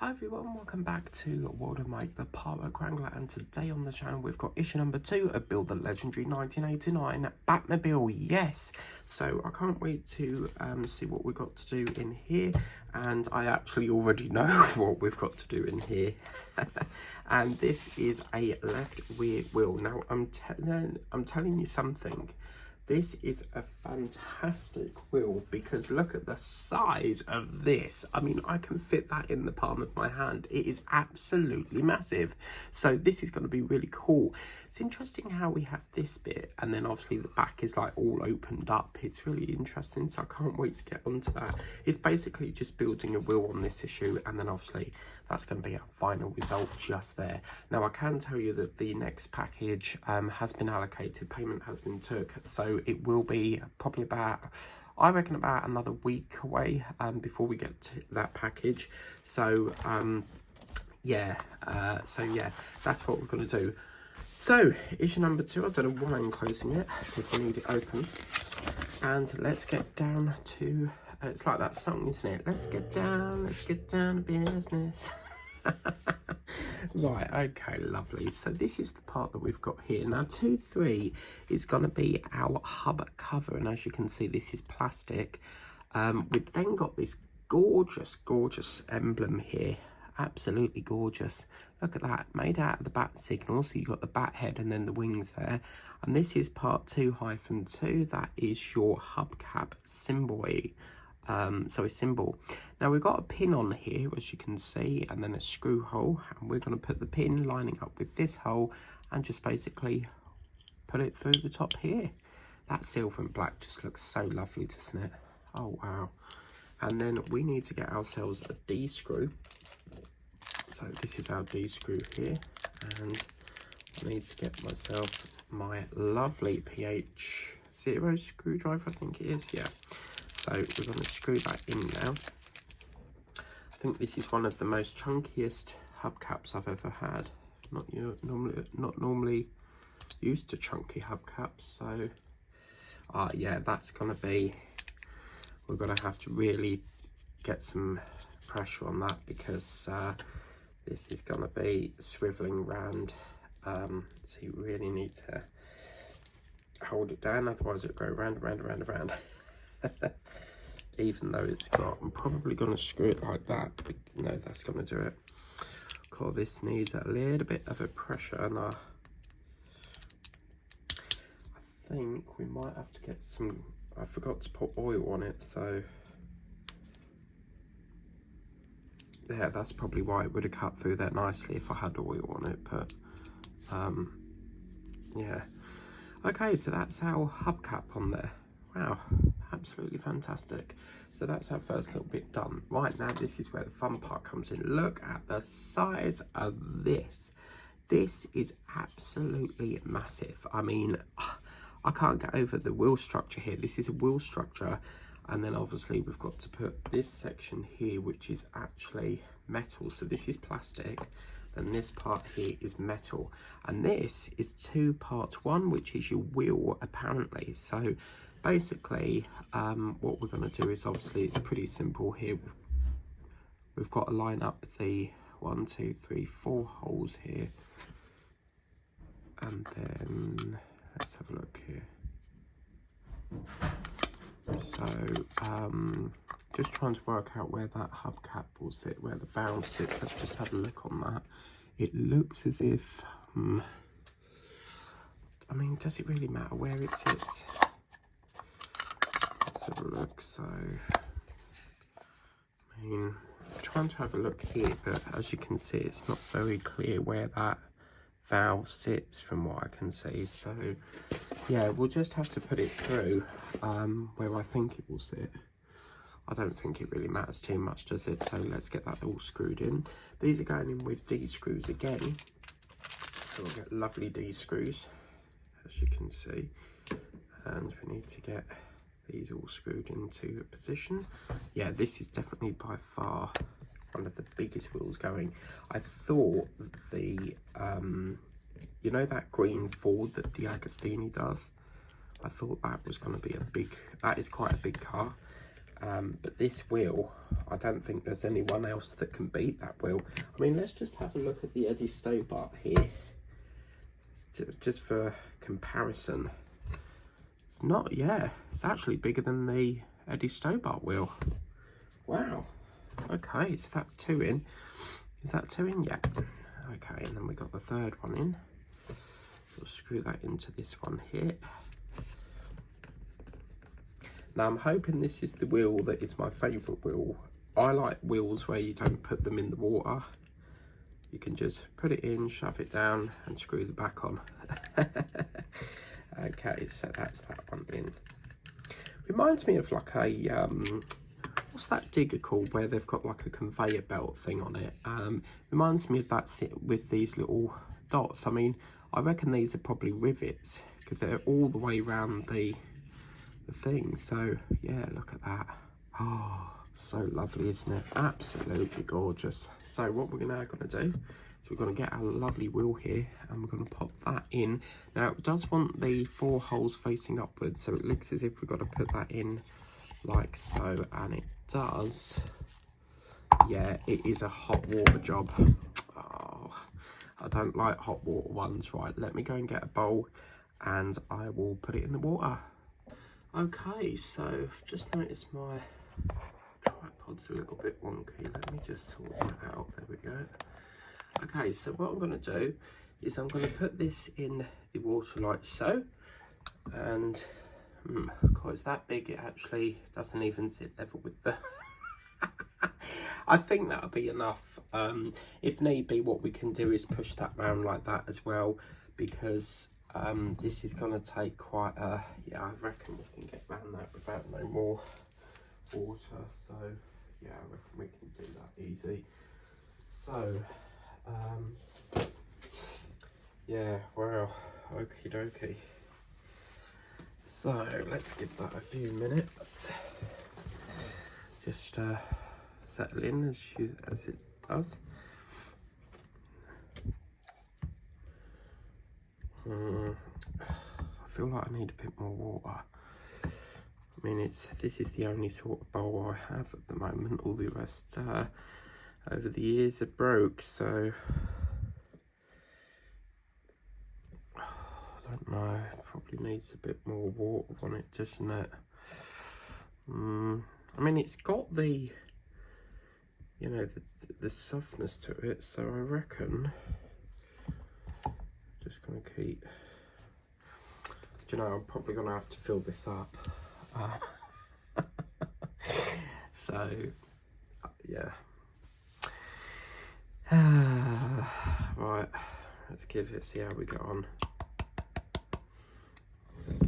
Hi everyone, welcome back to World of Mike, the Power Wrangler, and today on the channel we've got issue number 2 of Build the Legendary 1989 Batmobile. Yes, so I can't wait to see what we've got to do in here, and I actually already know what we've got to do in here. And this is a left rear wheel. Now I'm telling you something. This is a fantastic wheel because look at the size of this. I mean, I can fit that in the palm of my hand. It is absolutely massive. So this is going to be really cool. It's interesting how we have this bit and then obviously the back is like all opened up. It's really interesting. So I can't wait to get onto that. It's basically just building a wheel on this issue, and then obviously that's going to be our final result just there. Now I can tell you that the next package has been allocated, payment has been took, so it will be probably about, I reckon, about another week away before we get to that package. So yeah, that's what we're going to do. So issue number 2, I don't know why I'm closing it because we need it open, and let's get down to it's like that song, isn't it? Let's get down to business. Right, okay, lovely. So this is the part that we've got here. Now 2-3 is going to be our hub cover, and as you can see, this is plastic. We've then got this gorgeous emblem here. Absolutely gorgeous. Look at that, made out of the bat signal. So you've got the bat head and then the wings there. And this is part 2-2. That is your hubcap symbol. Symbol. Now we've got a pin on here, as you can see, and then a screw hole, and we're going to put the pin lining up with this hole and just basically put it through the top here. That silver and black just looks so lovely, doesn't it? Oh wow. And then we need to get ourselves a D screw. So this is our D screw here, and I need to get myself my lovely PH0 screwdriver, I think it is, yeah. So we're going to screw that in now. I think this is one of the most chunkiest hubcaps I've ever had. Not normally used to chunky hubcaps, so yeah, that's going to be, we're going to have to really get some pressure on that because this is going to be swiveling round. So you really need to hold it down, otherwise it'll go round and round. Even though it's got, I'm probably going to screw it like that, but no, that's going to do it. Cool, this needs a little bit of a pressure, and I think we might have to get some, I forgot to put oil on it, so yeah, that's probably why it would have cut through that nicely if I had oil on it, but yeah. Okay, so that's our hubcap on there. Wow, absolutely fantastic. So that's our first little bit done. Right, now this is where the fun part comes in. Look at the size of this. This is absolutely massive. I mean, I can't get over the wheel structure here. This is a wheel structure, and then obviously we've got to put this section here, which is actually metal. So this is plastic, and this part here is metal, and this is 2 parts 1, which is your wheel apparently. So basically what we're going to do is, obviously it's pretty simple here. We've got to line up the 1, 2, 3, 4 holes here, and then let's have a look here. So just trying to work out where that hubcap will sit, where the valve sits. Let's just have a look on that. It looks as if I mean, does it really matter where it sits? Let's have a look. So I mean, I'm trying to have a look here, but as you can see, it's not very clear where that valve sits from what I can see. So yeah, we'll just have to put it through where I think it will sit. I don't think it really matters too much, does it? So let's get that all screwed in. These are going in with D screws again, so we'll get lovely D screws, as you can see, and we need to get these all screwed into position. Yeah, this is definitely by far one of the biggest wheels going. I thought the you know that green Ford that the Agostini does, I thought that was going to be a big, that is quite a big car, But this wheel, I don't think there's anyone else that can beat that wheel. I mean, let's just have a look at the Eddie Stobart here, just for comparison. It's not, yeah, it's actually bigger than the Eddie Stobart wheel. Wow. Okay, so that's 2 in. Is that 2 in? Yeah. Okay, and then we got the 3rd one in. We'll screw that into this one here. Now I'm hoping this is the wheel that is my favourite wheel. I like wheels where you don't put them in the water. You can just put it in, shove it down and screw the back on. Okay, so that's that one in. Reminds me of like a, what's that digger called where they've got like a conveyor belt thing on it? Reminds me of that with these little dots. I mean, I reckon these are probably rivets because they're all the way around the thing. So yeah, look at that. Oh, so lovely, isn't it? Absolutely gorgeous. So what we're now going to do is we're going to get our lovely wheel here and we're going to pop that in. Now it does want the 4 holes facing upwards, so it looks as if we've got to put that in like so, and it does. Yeah, it is a hot water job. Oh, I don't like hot water ones. Right, let me go and get a bowl and I will put it in the water. Okay, so I've just noticed my tripod's a little bit wonky. Let me just sort that out. There we go. Okay, so what I'm going to do is I'm going to put this in the water like so. And, of course, it's that big, it actually doesn't even sit level with the... I think that'll be enough. If need be, what we can do is push that round like that as well, because this is going to take quite a, yeah, I reckon we can get around that without no more water. So yeah, I reckon we can do that easy. So yeah, wow, okie dokie. So let's give that a few minutes, just settle in as it does. I feel like I need a bit more water. I mean, this is the only sort of bowl I have at the moment. All the rest over the years are broke, so I don't know. Probably needs a bit more water on it, doesn't it? I mean, it's got the, you know, the softness to it, so I reckon just gonna keep. Do you know, I'm probably gonna have to fill this up. So yeah. Right, let's give it, see how we get on.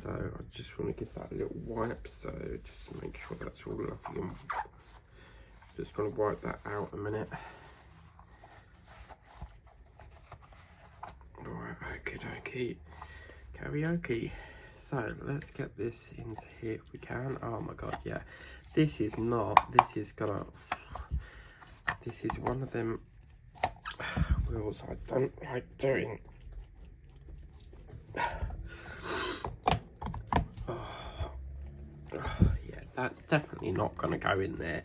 So I just want to give that a little wipe, so just to make sure that's all lovely. And just going to wipe that out a minute. Alright, okie dokie. Karaoke. So let's get this into here if we can. Oh my god, yeah. This is one of them wheels I don't like doing. Yeah, that's definitely not going to go in there.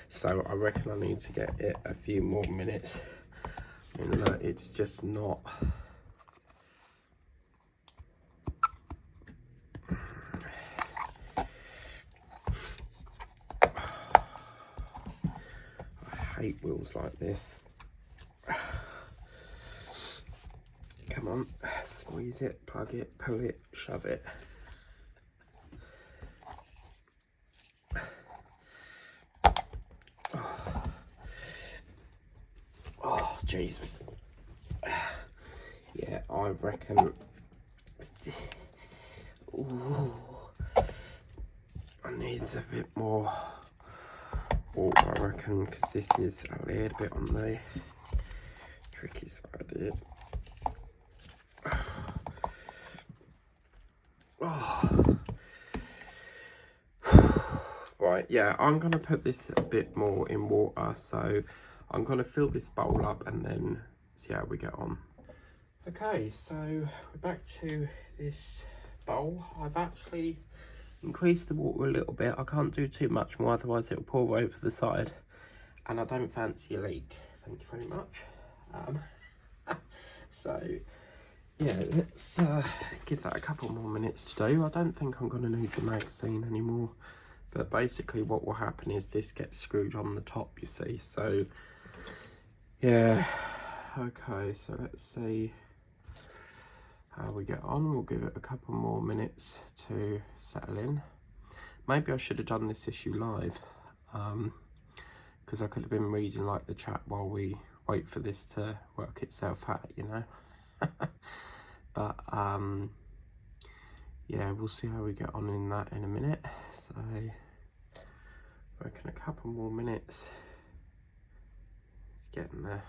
So I reckon I need to get it a few more minutes. I mean, look, it's just not. I hate wheels like this. Come on, squeeze it, plug it, pull it, shove it. Oh, Jesus. Yeah, I reckon. Ooh, I need a bit more water, I reckon, because this is a little bit on the tricky side here. Oh. Right, yeah, I'm going to put this a bit more in water, so I'm going to fill this bowl up and then see how we get on. Okay, so we're back to this bowl. I've actually increase the water a little bit. I can't do too much more, otherwise it'll pour over the side. And I don't fancy a leak. Thank you very much. So, yeah, let's give that a couple more minutes to do. I don't think I'm going to need the magazine anymore. But basically what will happen is this gets screwed on the top, you see. So, yeah. Okay, so let's see how we get on. We'll give it a couple more minutes to settle in. Maybe I should have done this issue live. Because I could have been reading like the chat while we wait for this to work itself out, you know. But yeah, we'll see how we get on in that in a minute. So I reckon a couple more minutes. It's getting there.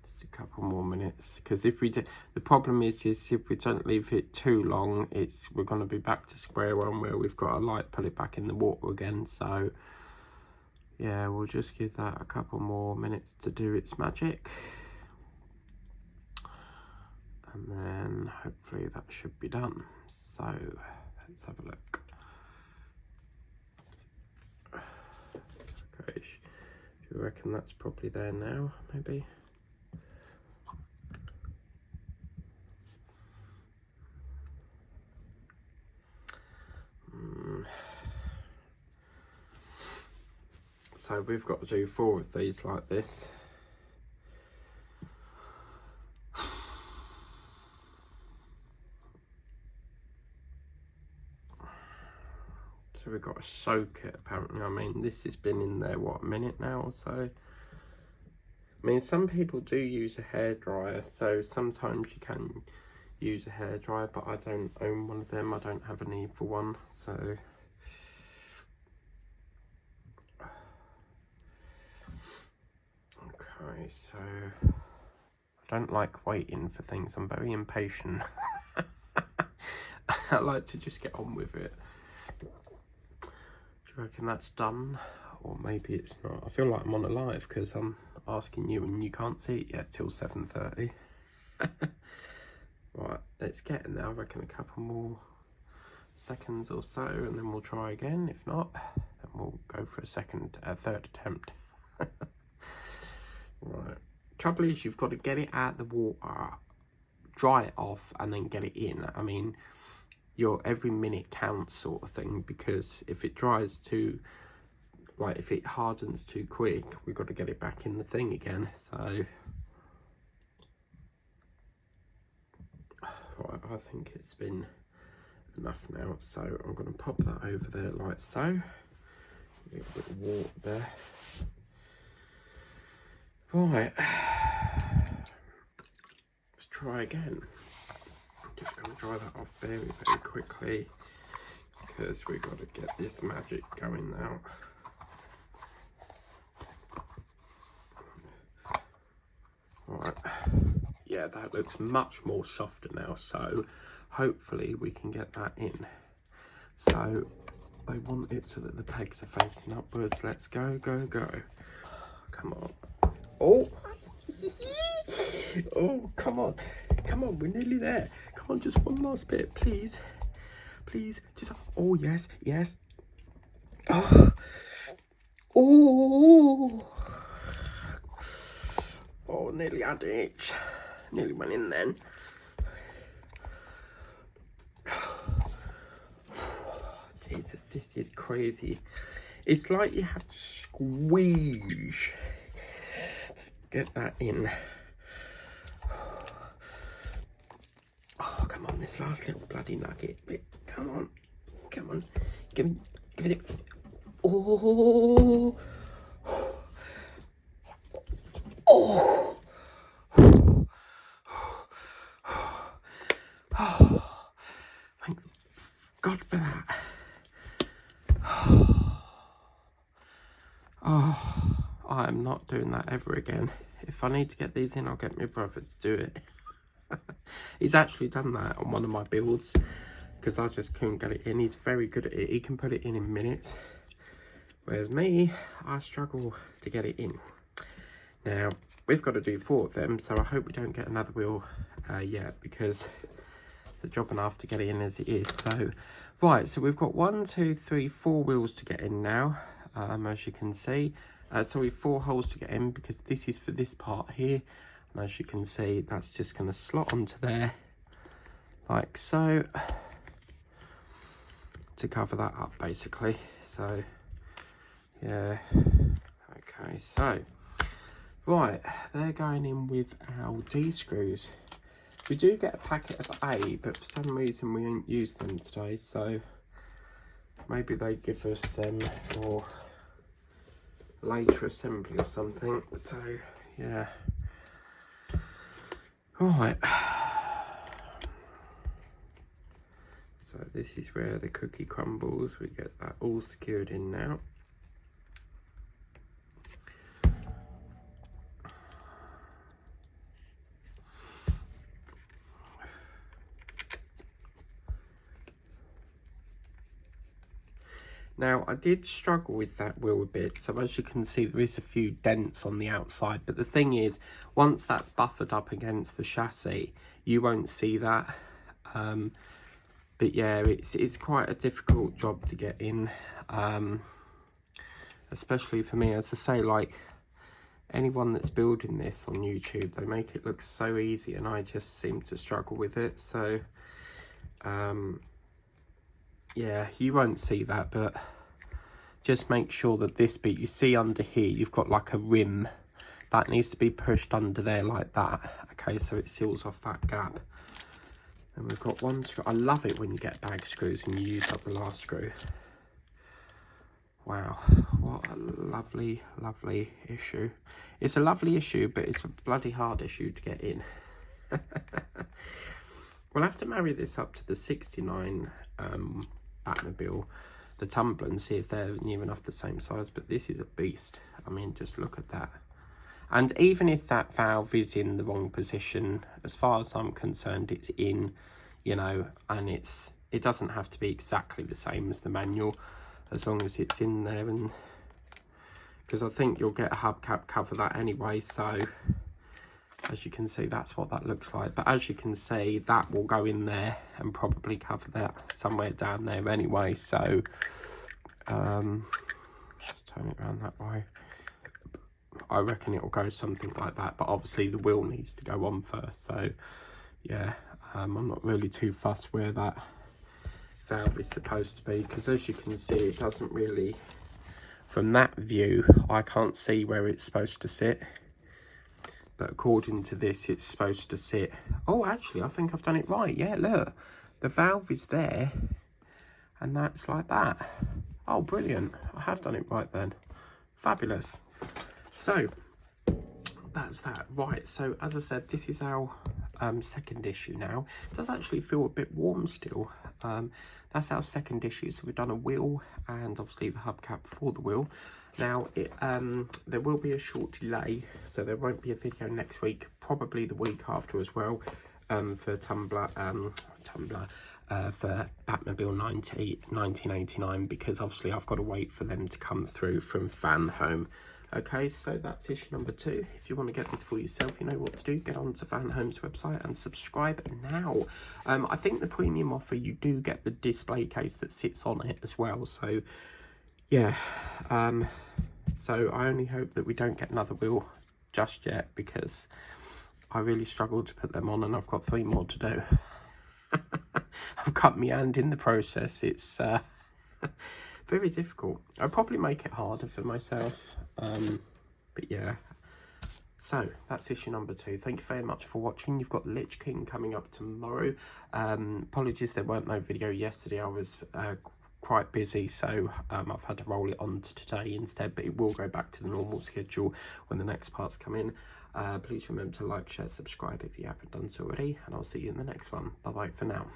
Just a couple more minutes, because if we do, the problem is if we don't leave it too long, we're going to be back to square one where we've got to like put it back in the water again. So yeah, we'll just give that a couple more minutes to do its magic. And then hopefully that should be done. So let's have a look. Okay, do you reckon that's probably there now, maybe? So we've got to do 4 of these like this. So we've got to soak it apparently. I mean, this has been in there, what, a minute now or so? I mean, some people do use a hairdryer, so sometimes you can use a hairdryer, but I don't own one of them. I don't have a need for one, so... Okay, so I don't like waiting for things. I'm very impatient. I like to just get on with it. Do you reckon that's done? Or maybe it's not. I feel like I'm on a live because I'm asking you and you can't see it yet till 7:30. Right, let's get in there. I reckon a couple more seconds or so, and then we'll try again. If not, then we'll go for a third attempt. Right, trouble is you've got to get it out of the water, dry it off, and then get it in. I mean, your every minute counts sort of thing, because if it dries too, like if it hardens too quick, we've got to get it back in the thing again. So right, I think it's been enough now, so I'm going to pop that over there like so. A little bit of water there. Right, let's try again. I'm just going to dry that off very, very quickly, because we've got to get this magic going now. Right, yeah, that looks much more softer now, so hopefully we can get that in. So I want it so that the pegs are facing upwards. Let's go, go, go. Come on. Oh, oh, come on, come on, we're nearly there. Come on, just one last bit, please, please, just, oh, yes, yes. Oh, oh, oh, nearly had an itch, nearly went in then. Jesus, this is crazy. It's like you have to squeeze. Get that in. Oh, come on, this last little bloody nugget bit. Come on, come on. Give me it. Oh, oh, oh. Thank God for that. Oh, I am not doing that ever again. If I need to get these in, I'll get my brother to do it. He's actually done that on one of my builds, because I just couldn't get it in. He's very good at it. He can put it in minutes. Whereas me, I struggle to get it in. Now, we've got to do 4 of them, so I hope we don't get another wheel yet, because the job enough to get it in as it is. So right, so we've got 1, 2, 3, 4 wheels to get in now, as you can see. Sorry, 4 holes to get in, because this is for this part here, and as you can see, that's just going to slot onto there like so, to cover that up basically. So yeah, okay, so right, they're going in with our D screws. We do get a packet of A, but for some reason we won't use them today, so maybe they give us them for later assembly or something. So yeah, right, so this is where the cookie crumbles. We get that all secured in now. Now, I did struggle with that wheel a bit, so as you can see, there is a few dents on the outside, but the thing is, once that's buffered up against the chassis, you won't see that. But yeah, it's quite a difficult job to get in, especially for me. As I say, like, anyone that's building this on YouTube, they make it look so easy, and I just seem to struggle with it. So yeah, you won't see that, but just make sure that this bit, you see under here, you've got like a rim that needs to be pushed under there like that. Okay, so it seals off that gap. And we've got 1 screw. I love it when you get bag screws and you use up the last screw. Wow, what a lovely, lovely issue. It's a lovely issue, but it's a bloody hard issue to get in. We'll have to marry this up to the 69 Batmobile, the tumbler, and see if they're near enough the same size. But this is a beast. I mean, just look at that. And even if that valve is in the wrong position, as far as I'm concerned, it's in, you know, and it doesn't have to be exactly the same as the manual, as long as it's in there. And because I think you'll get a hubcap cover that anyway, so as you can see, that's what that looks like. But as you can see, that will go in there and probably cover that somewhere down there anyway. So just turn it around that way. I reckon it will go something like that, but obviously the wheel needs to go on first. So yeah, I'm not really too fussed where that valve is supposed to be, because as you can see, it doesn't really, from that view, I can't see where it's supposed to sit. But according to this, it's supposed to sit. Oh, actually, I think I've done it right. Yeah, look, the valve is there, and that's like that. Oh, brilliant. I have done it right then. Fabulous. So, that's that. Right, so as I said, this is our second issue now. It does actually feel a bit warm still. That's our second issue. So we've done a wheel and obviously the hubcap for the wheel. Now, there will be a short delay, so there won't be a video next week, probably the week after as well, for for Batmobile 1989, because obviously I've got to wait for them to come through from Fan Home. Okay, so that's issue number 2. If you want to get this for yourself, you know what to do. Get onto Fan Home's website and subscribe now. I think the premium offer, you do get the display case that sits on it as well. So yeah, so I only hope that we don't get another wheel just yet, because I really struggled to put them on, and I've got 3 more to do. I've cut my hand in the process. It's very difficult. I'll probably make it harder for myself, but yeah. So that's issue number 2. Thank you very much for watching. You've got Lich King coming up tomorrow. Apologies there weren't no video yesterday. I was quite busy, so I've had to roll it on to today instead, but it will go back to the normal schedule when the next parts come in. Please remember to like, share, subscribe if you haven't done so already, and I'll see you in the next one. Bye bye for now.